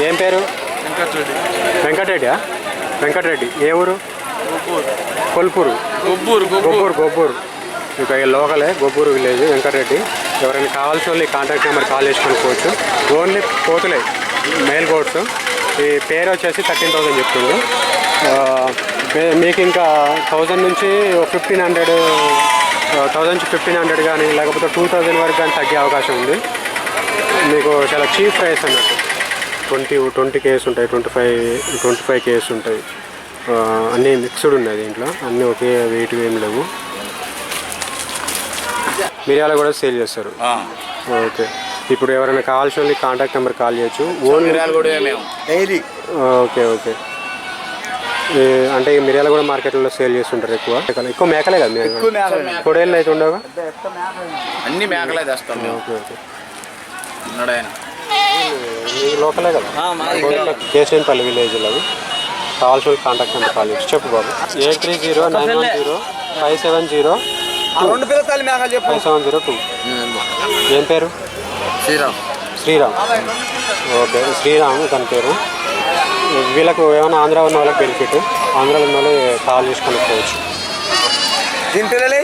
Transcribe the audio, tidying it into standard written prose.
ఏం పేరు? వెంకటరెడ్డి. వెంకటరెడ్డి. ఏ ఊరు? కొల్పూరు. గొబ్బూరు. ఇక లోకలే గొబ్బూరు విలేజ్ వెంకటరెడ్డి. ఎవరైనా కావాల్సిన వాళ్ళు ఈ కాంటాక్ట్ నెంబర్ కాల్ చేసి కొనుక్కోవచ్చు. ఓన్లీ కోతులే, మేల్ గోడ్స్. ఈ పేరు వచ్చేసి 13,000 చెప్తుండు. మీకు ఇంకా 1000 నుంచి 1500 కానీ లేకపోతే 2000 వరకు కానీ తగ్గే అవకాశం ఉంది. మీకు చాలా చీప్ ప్రైస్ అన్నట్టు. 20 కేస్ ఉంటాయి, 25 కేస్ ఉంటాయి. అన్నీ మిక్స్డ్ ఉన్నాయి దీంట్లో, అన్నీ ఒకే వెయిట్ ఏమి లేవు. మిరియాలు కూడా సేల్ చేస్తారు. ఓకే. ఇప్పుడు ఎవరైనా కావాల్సిన వాళ్ళకి కాంటాక్ట్ నెంబర్ కాల్ చేయొచ్చు. ఓకే. అంటే మిరియాలు కూడా మార్కెట్లో సేల్ చేస్తుంటారు. ఎక్కువ మేకలే కదా మీరు? కొడేళ్ళు అయితే ఉండవుగా? అన్ని మేకలే తెస్తాం. ఓకే. లోకలే కదా? కేశవన్పల్లి విలేజ్ అవి. కావాల్సిన కాంటాక్ట్ నెంబర్ కాల్ చేసి చెప్పు బాబు. 8309105702. ఏం పేరు? శ్రీరామ్. ఓకే, శ్రీరామ్ తన పేరు. వీళ్ళకు ఏమైనా ఆంధ్ర ఉన్న వాళ్ళకి బెనిఫిట్, ఆంధ్రాలో ఉన్న వాళ్ళు కాల్ చేసి కొనుక్కోవచ్చు. దీని పిల్లలే